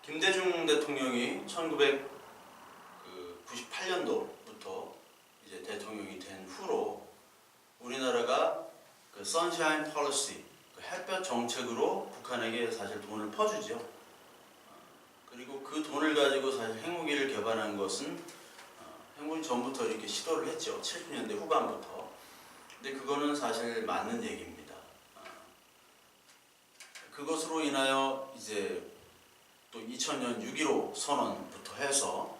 김대중 대통령이 1998년도부터 이제 대통령이 된 후로 우리나라가 그 선샤인 폴리시, 그 햇볕 정책으로 북한에게 사실 돈을 퍼주죠. 그리고 그 돈을 가지고 사실 핵무기를 개발한 것은 핵무기 전부터 이렇게 시도를 했죠. 70년대 후반부터. 근데 그거는 사실 맞는 얘기입니다. 그것으로 인하여 이제 또 2000년 6.15 선언부터 해서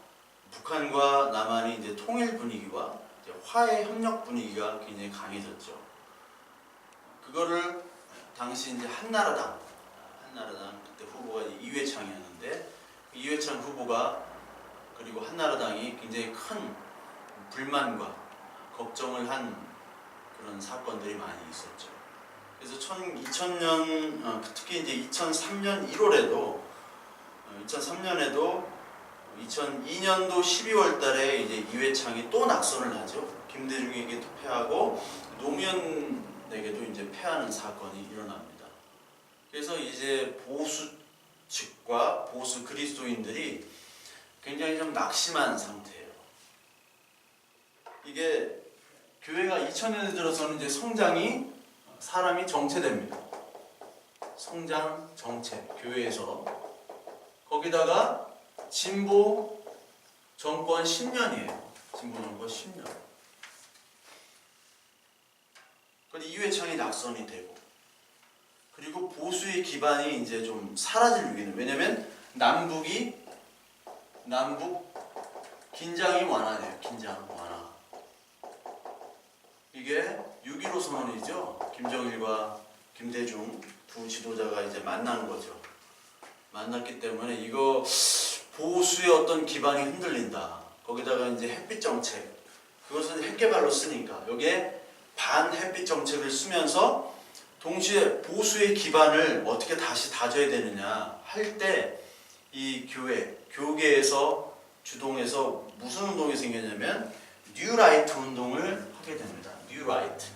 북한과 남한이 이제 통일 분위기와 이제 화해 협력 분위기가 굉장히 강해졌죠. 그거를 당시 이제 한나라당 그때 후보가 이회창이었는데 이회창 후보가 그리고 한나라당이 굉장히 큰 불만과 걱정을 한 그런 사건들이 많이 있었죠. 그래서 2000년 특히 이제 2003년 1월에도 2002년도 12월 달에 이제 이회창이 또 낙선을 하죠. 김대중에게 패하고 노무현에게도 이제 패하는 사건이 일어납니다. 그래서 이제 보수 측과 보수 그리스도인들이 굉장히 좀 낙심한 상태예요. 이게 교회가 2000년에 들어서는 이제 성장이 사람이 정체됩니다. 성장 정체 교회에서 거기다가 진보 정권 10년이에요. 진보 정권 10년. 근데 이회창이 낙선이 되고 그리고 보수의 기반이 이제 좀 사라질 위기는 왜냐면 남북 긴장이 완화돼요. 긴장 완화. 이게 6.15 선언이죠. 김정일과 김대중 두 지도자가 이제 만난 거죠. 만났기 때문에 이거 보수의 어떤 기반이 흔들린다. 거기다가 이제 햇빛 정책, 그것은 핵개발로 쓰니까 여기에 반햇빛 정책을 쓰면서 동시에 보수의 기반을 어떻게 다시 다져야 되느냐 할 때 이 교계에서 주동해서 무슨 운동이 생겼냐면 뉴 라이트 운동을 하게 됩니다. 뉴 라이트.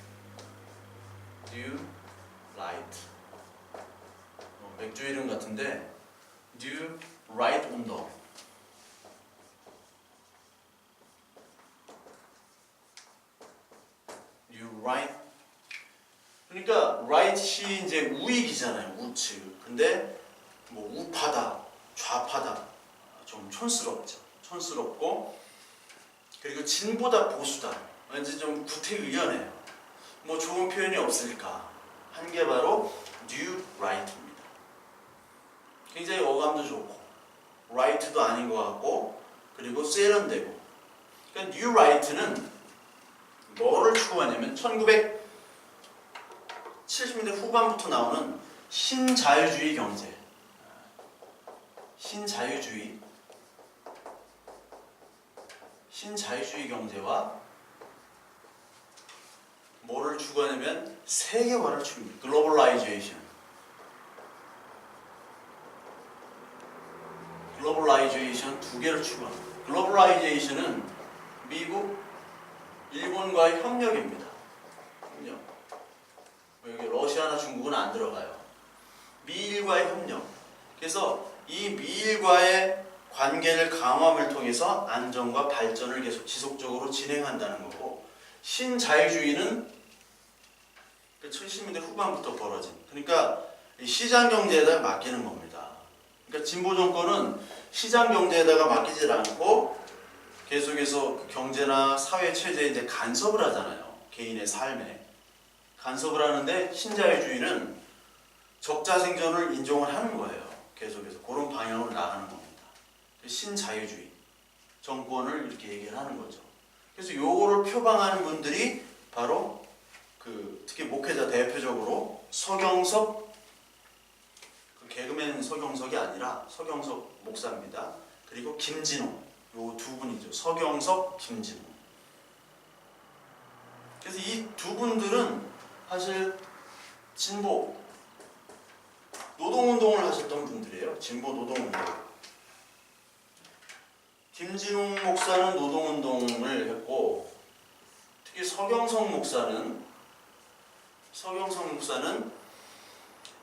맥주 이름 같은데 뉴 라이트 운동. 뉴 라이트. 그러니까 right이 이제 우익이잖아요. 우측. 근데 뭐 우파다, 좌파다 좀 촌스럽죠. 촌스럽고 그리고 진보다 보수다. 왠지 좀 구태의연해요. 뭐 좋은 표현이 없을까? 한 게 바로 뉴 라이트입니다. 굉장히 어감도 좋고 라이트도 아닌 것 같고 그리고 세련되고. 그러니까 뉴 라이트는 뭐를 추구하냐면 1970년대 후반부터 나오는 신자유주의 경제. 신자유주의 경제와 뭐를 추구하냐면 세계화를 추구합니다. 글로벌라이제이션 두 개를 추구합니다. 글로벌라이제이션은 미국, 일본과의 협력입니다. 협력. 여기 러시아나 중국은 안 들어가요. 미일과의 협력. 그래서 이 미일과의 관계를 강화함을 통해서 안정과 발전을 계속 지속적으로 진행한다는 거고, 신자유주의는 70년대 후반부터 벌어진, 그러니까 시장 경제에다가 맡기는 겁니다. 그러니까 진보 정권은 시장 경제에다가 맡기질 않고 계속해서 경제나 사회 체제에 이제 간섭을 하잖아요. 개인의 삶에 간섭을 하는데 신자유주의는 적자 생존을 인정을 하는 거예요. 계속해서 그런 방향으로 나가는 겁니다. 신자유주의 정권을 이렇게 얘기를 하는 거죠. 그래서 요거를 표방하는 분들이 바로 특히 목회자 대표적으로 서경석, 개그맨 서경석이 아니라 서경석 목사입니다. 그리고 김진호, 요 두 분이죠. 서경석, 김진호. 그래서 이 두 분들은 사실 진보 노동운동을 하셨던 분들이에요. 진보 노동운동. 김진호 목사는 노동운동을 했고, 특히 서경석 목사는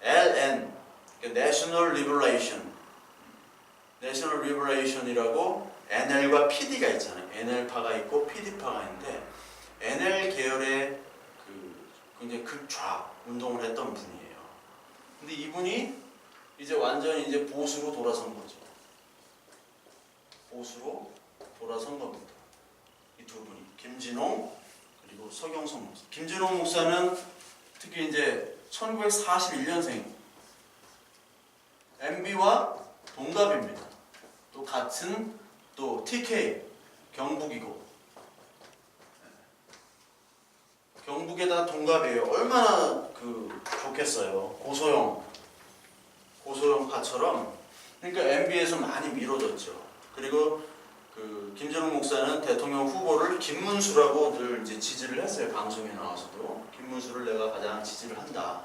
LN, National Liberation, 내셔널 리버레이션이라고 NL과 PD가 있잖아요. NL파가 있고 PD파가 있는데 NL 계열의 굉장히 극좌 운동을 했던 분이에요. 근데 이분이 이제 완전히 이제 보수로 돌아선 거죠. 보수로 돌아선 겁니다. 이 두 분이 김진홍 그리고 서경석 목사. 김진홍 목사는 특히 이제 1941년생 MB와 동갑입니다. 또 같은 또 TK 경북이고 경북에다 동갑이에요. 얼마나 좋겠어요. 고소영파처럼. 그러니까 MB에서 많이 미뤄졌죠. 그리고 김진홍 목사는 대통령 후보를 김문수라고 늘 이제 지지를 했어요. 방송에 나와서도 김문수를 내가 가장 지지를 한다.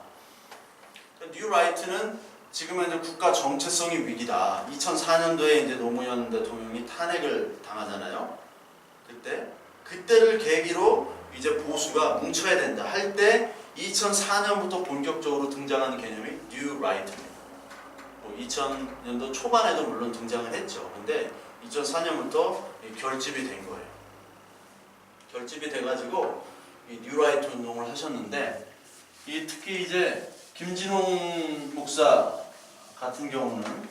뉴 라이트는 지금은 이제 국가 정체성이 위기다. 2004년도에 이제 노무현 대통령이 탄핵을 당하잖아요. 그때를 계기로 이제 보수가 뭉쳐야 된다 할 때 2004년부터 본격적으로 등장하는 개념이 뉴 라이트입니다. 2000년도 초반에도 물론 등장을 했죠. 근데 2004년부터 결집이 된 거예요. 결집이 돼가지고 이 뉴 라이트 운동을 하셨는데 특히 이제 김진홍 목사 같은 경우는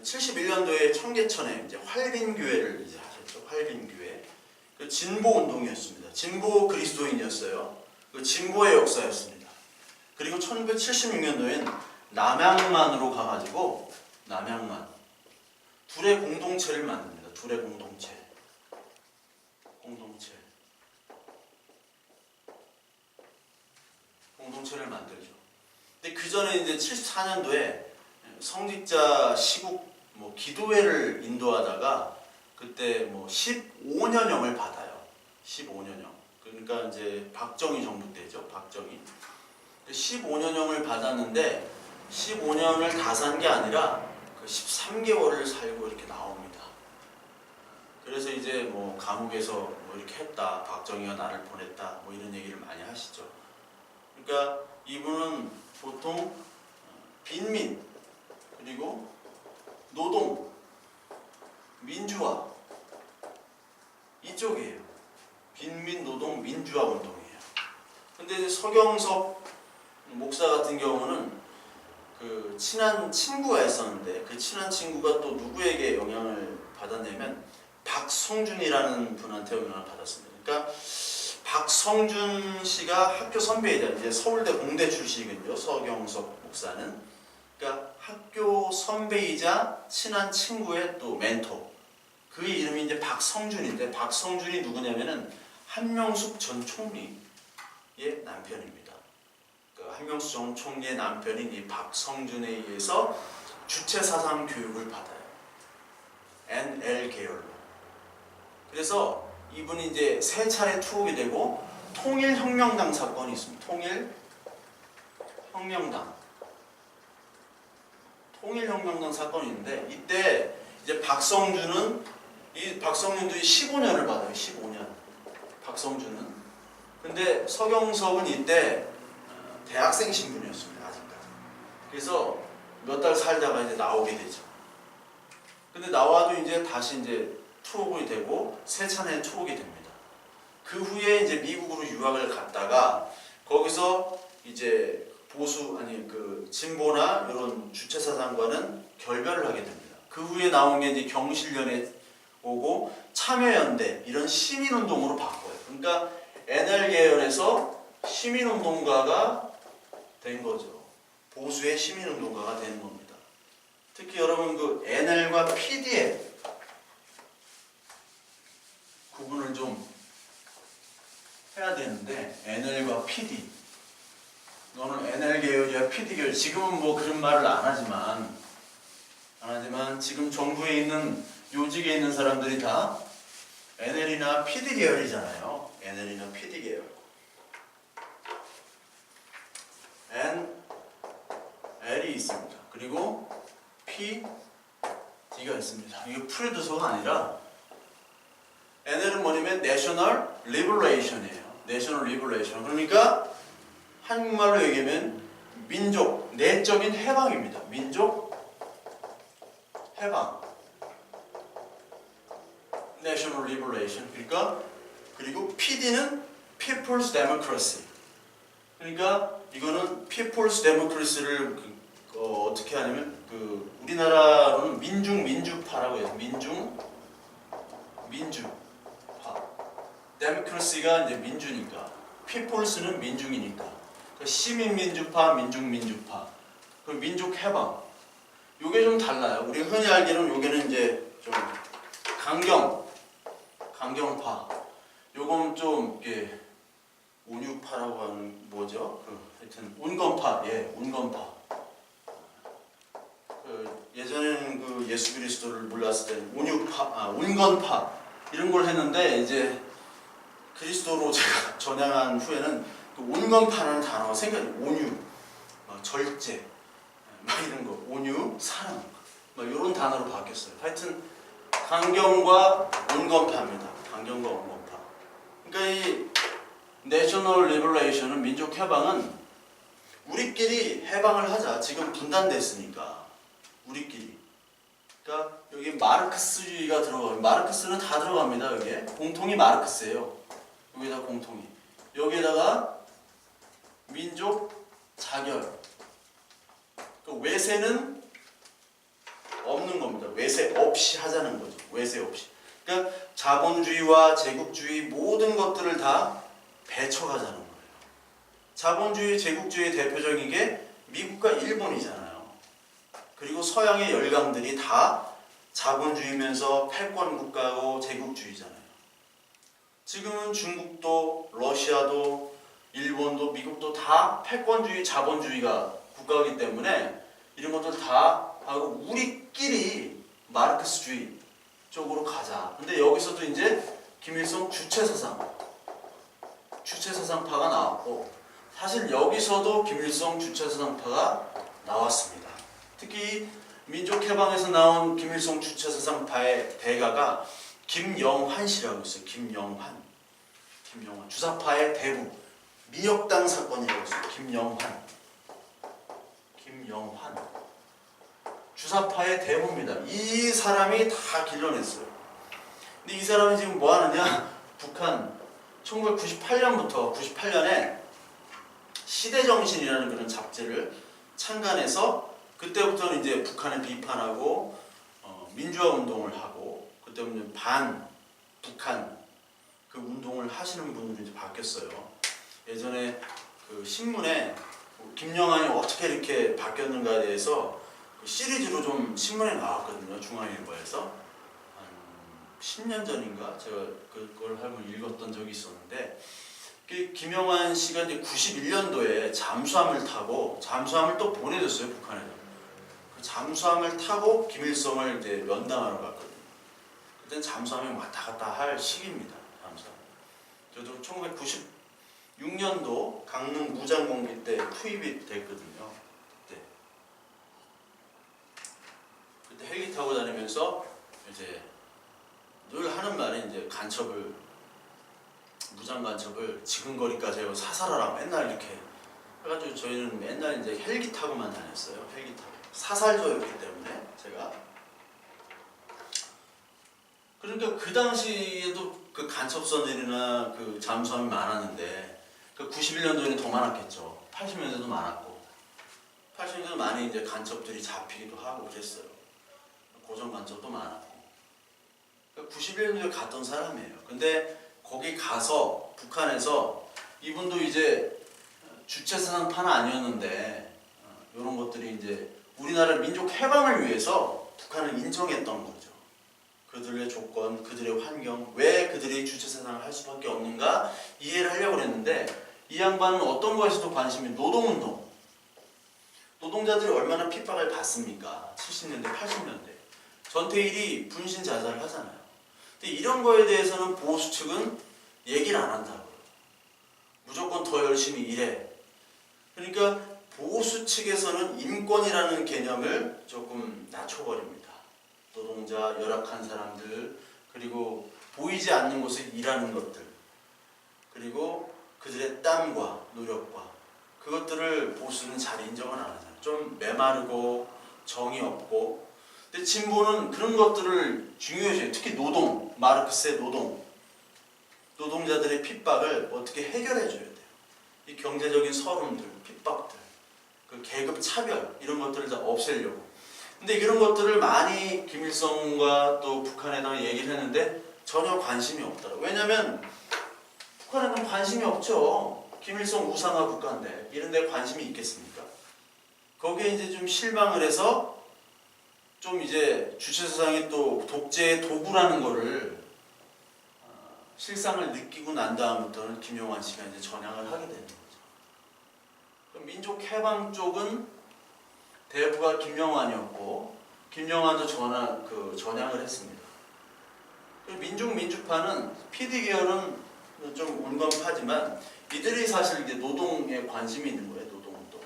71년도에 청계천에 이제 활빈교회를 이제 하셨죠. 활빈교회. 진보 운동이었습니다. 진보 그리스도인이었어요. 진보의 역사였습니다. 그리고 1976년도엔 남양만으로 가가지고 남양만 둘의 공동체를 만듭니다. 둘의 공동체를 만들죠. 근데 그 전에 이제 74년도에 성직자 시국 기도회를 인도하다가 그때 15년형을 받아요. 15년형. 그러니까 이제 박정희 정부 때죠. 박정희. 15년형을 받았는데 15년을 다 산 게 아니라 13개월을 살고 이렇게 나옵니다. 그래서 이제 감옥에서 이렇게 했다. 박정희가 나를 보냈다. 이런 얘기를 많이 하시죠. 그러니까 이분은 보통 빈민 그리고 노동, 민주화 이쪽이에요. 빈민, 노동, 민주화 운동이에요. 근데 서경석 목사 같은 경우는 친한 친구가 있었는데 그 친한 친구가 또 누구에게 영향을 받았냐면 박성준이라는 분한테 영향을 받았습니다. 그러니까 박성준 씨가 학교 선배이자 이제 서울대 공대 출신이거든요. 서경석 목사는. 그러니까 학교 선배이자 친한 친구의 또 멘토. 그의 이름이 이제 박성준인데 박성준이 누구냐면은 한명숙 전 총리의 남편입니다. 한명숙 전 총리의 남편인 이 박성준에 의해서 주체사상 교육을 받아요. NL 계열로. 그래서 이분이 이제 세 차례 투옥이 되고 통일혁명당 사건이 있습니다. 통일혁명당 사건이 있는데 이때 이제 박성준도 15년을 받아요. 15년. 박성준은. 근데 서경석은 이때 대학생 신분이었습니다. 아직까지. 그래서 몇 달 살다가 이제 나오게 되죠. 근데 나와도 이제 다시 이제 투옥이 되고 세 차례 투옥이 됩니다. 그 후에 이제 미국으로 유학을 갔다가 거기서 이제 진보나 이런 주체사상과는 결별을 하게 됩니다. 그 후에 나온 게 이제 경실련에 오고 참여연대 이런 시민운동으로 바꿔요. 그러니까 NL 계열에서 시민운동가가 된 거죠. 보수의 시민운동가가 되는 겁니다. 특히 여러분 NL과 PD의 구분을 좀 해야 되는데 NL과 PD 너는 NL 계열이야 PD 계열 지금은 그런 말을 안 하지만 지금 정부에 있는 요직에 있는 사람들이 다 NL이나 PD 계열이잖아요. NL이나 PD 계열. NL이 있습니다. 그리고 PD가 있습니다. 이게 프리드서가 아니라 NL은 뭐냐면 National Liberation이에요. National Liberation. 그러니까 한국말로 얘기하면 민족, 내적인 해방입니다. 민족 해방, National Liberation. 그러니까 그리고 PD는 People's Democracy. 그러니까 이거는 People's Democracy를 어떻게 하냐면 우리나라로는 민주파라고 해요. 민주파. Democracy가 이제 민주니까, People's는 민중이니까. 그러니까 시민민주파, 민중민주파. 그리고 민족해방. 요게 좀 달라요. 우리가 흔히 알기로는 요게는 이제 좀 강경파. 요건 좀 이렇게 온유파라고 하는 뭐죠? 하여튼 온건파. 예, 온건파. 예전에는 예수 그리스도를 몰랐을 때는 온건파 이런 걸 했는데, 이제 그리스도로 제가 전향한 후에는 온건파라는 단어가 생각이, 온유, 절제, 이런 거, 온유, 사랑, 이런 단어로 바뀌었어요. 하여튼 강경과 온건파입니다. 강경과 온건파. 그러니까 이 내셔널 리버레이션은, 민족 해방은 우리끼리 해방을 하자. 지금 분단됐으니까 우리끼리. 그러니까 여기 마르크스주의가 들어가요. 마르크스는 다 들어갑니다. 여기에 공통이 마르크스예요. 여기다 공통이. 여기에다가 민족 자결. 외세는 없는 겁니다. 외세 없이 하자는 거죠. 외세 없이. 그러니까 자본주의와 제국주의 모든 것들을 다 배척하자는 거예요. 자본주의, 제국주의의 대표적인 게 미국과 일본이잖아요. 그리고 서양의 열강들이 다 자본주의면서 패권 국가고 제국주의잖아요. 지금은 중국도, 러시아도, 일본도, 미국도 다 패권주의, 자본주의가 국가이기 때문에 이런 것들 다 하고 우리끼리 마르크스주의 쪽으로 가자. 근데 여기서도 이제 김일성 주체사상파가 나왔고, 사실 여기서도 김일성 주체사상파가 나왔습니다. 특히 민족해방에서 나온 김일성 주체사상파의 대가가 김영환 씨라고 있어요. 김영환. 주사파의 대부. 미역당 사건이라고 있어요. 김영환. 주사파의 대부입니다. 이 사람이 다 길러냈어요. 근데 이 사람이 지금 뭐 하느냐? 북한 1998년부터 98년에 시대정신이라는 그런 잡지를 창간해서, 그때부터는 이제 북한을 비판하고 민주화 운동을 하고, 그때부터 반북한 그 운동을 하시는 분들이 이제 바뀌었어요. 예전에 그 신문에 김영환이 어떻게 이렇게 바뀌었는가에 대해서 시리즈로 좀 신문에 나왔거든요. 중앙일보에서 한 10년 전인가 제가 그걸 한번 읽었던 적이 있었는데, 김영환 씨가 이제 91년도에 잠수함을 또 보내줬어요. 북한에서. 그 잠수함을 타고 김일성을 이제 면담하러 갔거든요. 그때는 잠수함이 왔다 갔다 할 시기입니다. 잠수함. 저도 1996년도 강릉 무장공비 때 투입이 됐거든요. 그때 헬기 타고 다니면서 이제 늘 하는 말이 이제 무장 간첩을 지근거리까지 하고 사살하라 맨날 이렇게 해가지고, 저희는 맨날 이제 헬기 타고만 다녔어요. 헬기 타고. 사살조였기 때문에 제가. 그러니까 그 당시에도 그 간첩선들이나 그 잠수함이 많았는데, 그 91년도에는 더 많았겠죠. 80년대도 많았고, 80년대도 많이 이제 간첩들이 잡히기도 하고 그랬어요. 고정 간첩도 많았고. 그러니까 91년도에 갔던 사람이에요. 근데 거기 가서 북한에서 이분도 이제 주체사상파는 아니었는데, 이런 것들이 이제 우리나라 민족 해방을 위해서 북한을 인정했던 거죠. 그들의 조건, 그들의 환경, 왜 그들이 주체사상을 할 수밖에 없는가 이해를 하려고 했는데, 이 양반은 어떤 것에서도 관심이, 노동운동. 노동자들이 얼마나 핍박을 받습니까? 70년대, 80년대. 전태일이 분신자살을 하잖아요. 근데 이런 거에 대해서는 보수 측은 얘기를 안 한다고요. 무조건 더 열심히 일해. 그러니까 보수 측에서는 인권이라는 개념을 조금 낮춰버립니다. 노동자, 열악한 사람들, 그리고 보이지 않는 곳에 일하는 것들, 그리고 그들의 땀과 노력과 그것들을 보수는 잘 인정을 안 하잖아요. 좀 메마르고 정이 없고. 근데 진보는 그런 것들을 중요시해요. 특히 노동, 마르크스의 노동자들의 핍박을 어떻게 해결해 줘야 돼요. 이 경제적인 서름들, 핍박들, 그 계급 차별 이런 것들을 다 없애려고. 근데 이런 것들을 많이 김일성과 또 북한에다가 얘기를 했는데 전혀 관심이 없더라고요. 왜냐면 북한에는 관심이 없죠. 김일성 우상화 국가인데 이런 데 관심이 있겠습니까? 거기에 이제 좀 실망을 해서 좀 이제 주체사상이 또 독재의 도구라는 거를 실상을 느끼고 난 다음부터는 김용환 씨가 이제 전향을 하게 되는 거죠. 민족 해방 쪽은 대부가 김영환이었고 김영환도 전향을 했습니다. 민중파는 PD 계열은 좀 온건파지만 이들이 사실 이제 노동에 관심이 있는 거예요. 노동운동.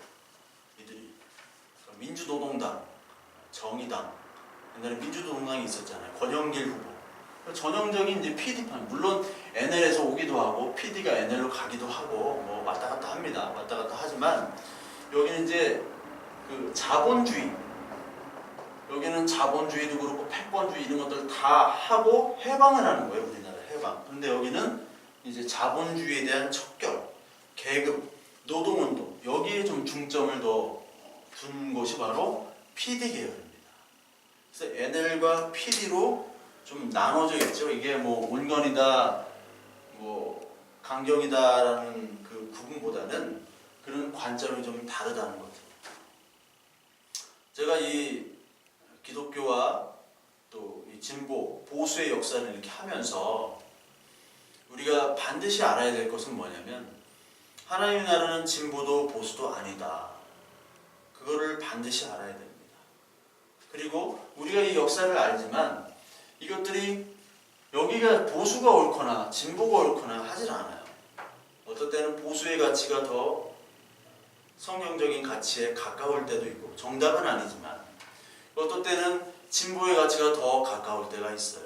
이들이 민주노동당, 정의당, 옛날에 민주노동당이 있었잖아요. 권영길 후보. 전형적인 이제 PD판. 물론 NL에서 오기도 하고 PD가 NL로 가기도 하고 뭐 왔다 갔다 합니다. 왔다 갔다 하지만 여기는 이제 그 자본주의. 여기는 자본주의도 그렇고 패권주의 이런 것들 다 하고 해방을 하는 거예요. 우리나라 해방. 근데 여기는 이제 자본주의에 대한 척결, 계급, 노동운동 여기에 좀 중점을 더 둔 것이 바로 PD 계열입니다. 그래서 NL과 PD로 좀 나눠져 있죠. 이게 뭐 온건이다, 뭐 강경이다라는 그 구분보다는 그런 관점이 좀 다르다는 거죠. 제가 이 기독교와 또 이 진보, 보수의 역사를 이렇게 하면서 우리가 반드시 알아야 될 것은 뭐냐면 하나님의 나라는 진보도 보수도 아니다. 그거를 반드시 알아야 됩니다. 그리고 우리가 이 역사를 알지만 이것들이 여기가 보수가 옳거나 진보가 옳거나 하질 않아요. 어떨 때는 보수의 가치가 더 성경적인 가치에 가까울 때도 있고 정답은 아니지만 어떨 때는 진보의 가치가 더 가까울 때가 있어요.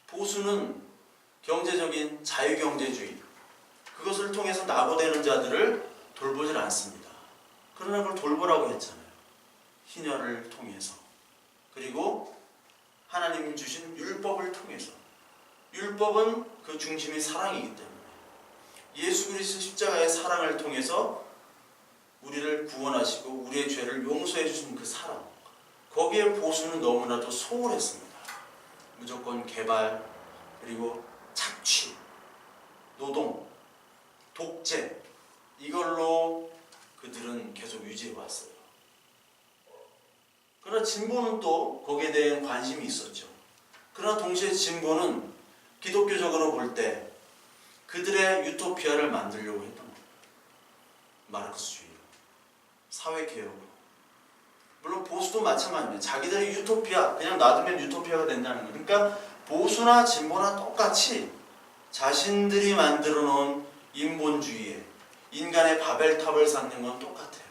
보수는 경제적인 자유경제주의 그것을 통해서 낙오되는 자들을 돌보질 않습니다. 그러나 그걸 돌보라고 했잖아요. 희년을 통해서 그리고 하나님이 주신 율법을 통해서 율법은 그 중심이 사랑이기 때문에 예수 그리스도 십자가의 사랑을 통해서 우리를 구원하시고 우리의 죄를 용서해 주신 그 사랑 거기에 보수는 너무나도 소홀했습니다. 무조건 개발 그리고 착취, 노동, 독재 이걸로 그들은 계속 유지해 왔어요. 그러나 진보는 또 거기에 대한 관심이 있었죠. 그러나 동시에 진보는 기독교적으로 볼 때 그들의 유토피아를 만들려고 했던 거예요. 마르크스주의, 사회개혁. 물론 보수도 마찬가지입니다. 자기들의 유토피아, 그냥 놔두면 유토피아가 된다는 거예요. 그러니까 보수나 진보나 똑같이 자신들이 만들어 놓은 인본주의에 인간의 바벨탑을 쌓는 건 똑같아요.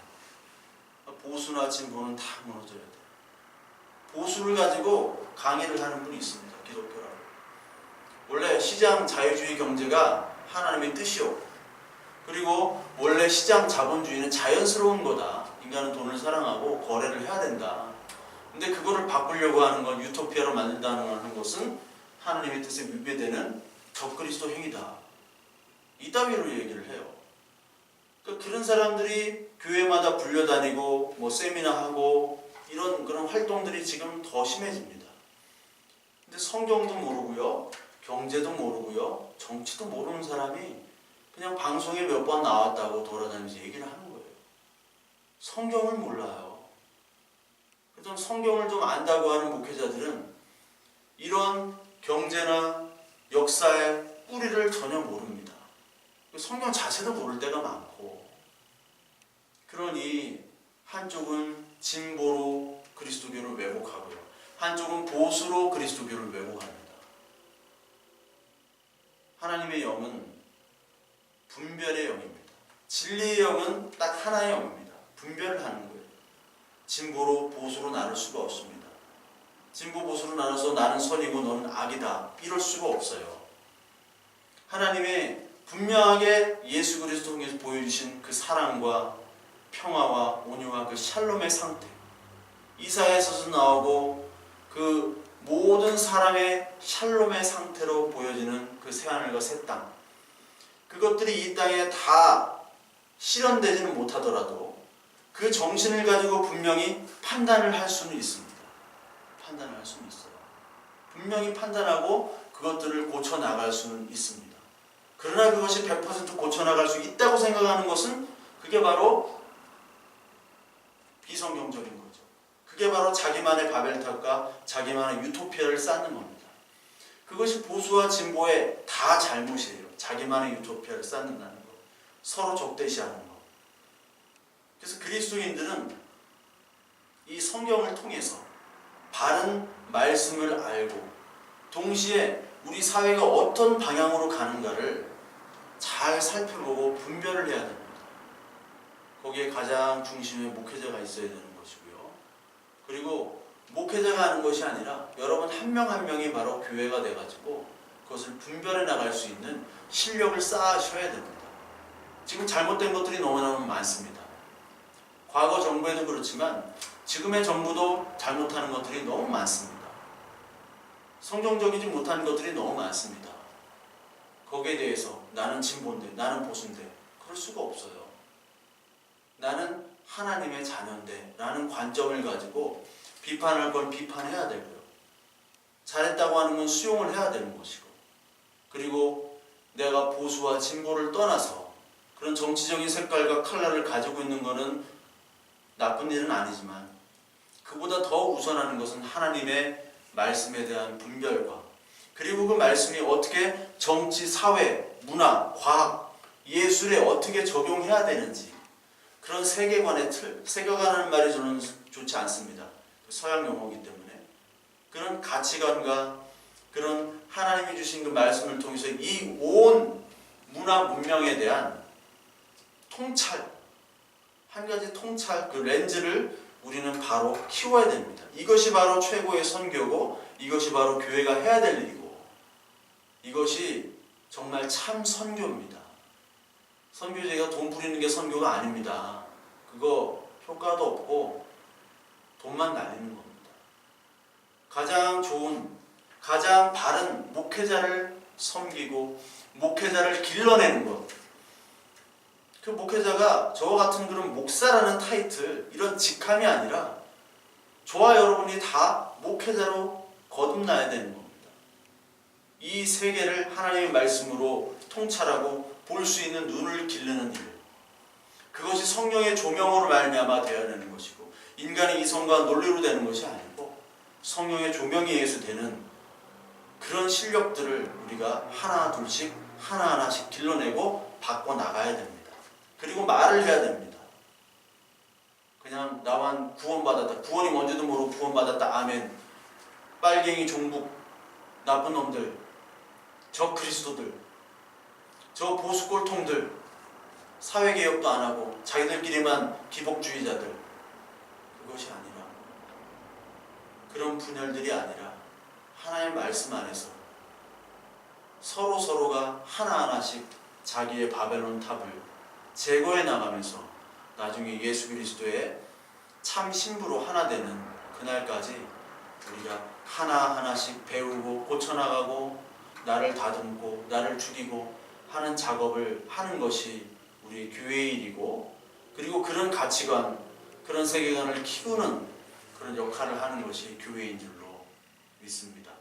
보수나 진보는 다 무너져야 돼요. 보수를 가지고 강의를 하는 분이 있습니다. 기독교라고. 원래 시장 자유주의 경제가 하나님의 뜻이었고 그리고 원래 시장 자본주의는 자연스러운 거다. 인간은 돈을 사랑하고 거래를 해야 된다. 근데 그거를 바꾸려고 하는 건 유토피아로 만든다는 것은 하나님의 뜻에 위배되는 적그리스도 행위다. 이따위로 얘기를 해요. 그런 사람들이 교회마다 불려다니고 뭐 세미나하고 이런 그런 활동들이 지금 더 심해집니다. 근데 성경도 모르고요, 경제도 모르고요, 정치도 모르는 사람이 그냥 방송에 몇 번 나왔다고 돌아다니면서 얘기를 하는 거예요. 성경을 몰라요. 그래서 성경을 좀 안다고 하는 목회자들은 이런 경제나 역사의 뿌리를 전혀 모릅니다. 성경 자체도 모를 때가 많고 그러니 한쪽은 진보로 그리스도교를 왜곡하고요. 한쪽은 보수로 그리스도교를 왜곡합니다. 하나님의 영은 분별의 영입니다. 진리의 영은 딱 하나의 영입니다. 분별을 하는 거예요. 진보로 보수로 나눌 수가 없습니다. 진보 보수로 나눠서 나는 선이고 너는 악이다. 이럴 수가 없어요. 하나님의 분명하게 예수 그리스도 통해서 보여주신 그 사랑과 평화와 온유와 그 샬롬의 상태 이사야에서도 나오고 그 모든 사람의 샬롬의 상태로 보여지는 그 새하늘과 새 땅, 그것들이 이 땅에 다 실현되지는 못하더라도 그 정신을 가지고 분명히 판단을 할 수는 있습니다. 판단을 할 수는 있어요. 분명히 판단하고 그것들을 고쳐나갈 수는 있습니다. 그러나 그것이 100% 고쳐나갈 수 있다고 생각하는 것은 그게 바로 비성경적인 거죠. 그게 바로 자기만의 바벨탑과 자기만의 유토피아를 쌓는 겁니다. 그것이 보수와 진보의 다 잘못이에요. 자기만의 유토피아를 쌓는다는 것, 서로 적대시하는 것. 그래서 그리스도인들은 이 성경을 통해서 바른 말씀을 알고 동시에 우리 사회가 어떤 방향으로 가는가를 잘 살펴보고 분별을 해야 됩니다. 거기에 가장 중심에 목회자가 있어야 되는 것이고요. 그리고 목회자가 하는 것이 아니라 여러분 한 명 한 명이 바로 교회가 돼가지고 그것을 분별해 나갈 수 있는 실력을 쌓으셔야 됩니다. 지금 잘못된 것들이 너무너무 많습니다. 과거 정부에도 그렇지만 지금의 정부도 잘못하는 것들이 너무 많습니다. 성경적이지 못한 것들이 너무 많습니다. 거기에 대해서 나는 진보인데, 나는 보수인데 그럴 수가 없어요. 나는 하나님의 자녀인데 라는 관점을 가지고 비판할 걸 비판해야 되고요. 잘했다고 하는 건 수용을 해야 되는 것이고, 그리고 내가 보수와 진보를 떠나서 그런 정치적인 색깔과 컬러를 가지고 있는 것은 나쁜 일은 아니지만 그보다 더 우선하는 것은 하나님의 말씀에 대한 분별과, 그리고 그 말씀이 어떻게 정치, 사회, 문화, 과학, 예술에 어떻게 적용해야 되는지, 그런 세계관의 틀, 세계관이라는 말이 저는 좋지 않습니다. 서양 용어이기 때문에 그런 가치관과 그런 하나님이 주신 그 말씀을 통해서 이 온 문화 문명에 대한 통찰, 한 가지 통찰, 그 렌즈를 우리는 바로 키워야 됩니다. 이것이 바로 최고의 선교고, 이것이 바로 교회가 해야 될 일이고, 이것이 정말 참 선교입니다. 선교제가 돈 부리는 게 선교가 아닙니다. 그거 효과도 없고 돈만 날리는 겁니다. 가장 좋은, 가장 바른 목회자를 섬기고 목회자를 길러내는 것, 그 목회자가 저와 같은 그런 목사라는 타이틀, 이런 직함이 아니라 저와 여러분이 다 목회자로 거듭나야 되는 겁니다. 이 세계를 하나님의 말씀으로 통찰하고 볼 수 있는 눈을 기르는 일, 그것이 성령의 조명으로 말미암아 되어야 되는 것이고, 인간의 이성과 논리로 되는 것이 아니고 성령의 조명에 의해서 되는 그런 실력들을 우리가 하나 둘씩 하나하나씩 길러내고 바꿔나가야 됩니다. 그리고 말을 해야 됩니다. 그냥 나만 구원받았다, 구원이 뭔지도 모르고 구원받았다, 아멘, 빨갱이 종북 나쁜 놈들, 저 그리스도들, 저 보수 꼴통들, 사회개혁도 안 하고 자기들끼리만 기복주의자들, 그것이 아니라, 그런 분열들이 아니라 하나님의 말씀 안에서 서로가 하나하나씩 자기의 바벨론 탑을 제거해 나가면서 나중에 예수 그리스도의 참 신부로 하나 되는 그날까지 우리가 하나하나씩 배우고 고쳐나가고 나를 다듬고 나를 죽이고 하는 작업을 하는 것이 우리 교회의 일이고, 그리고 그런 가치관, 그런 세계관을 키우는 그런 역할을 하는 것이 교회인 줄로 믿습니다.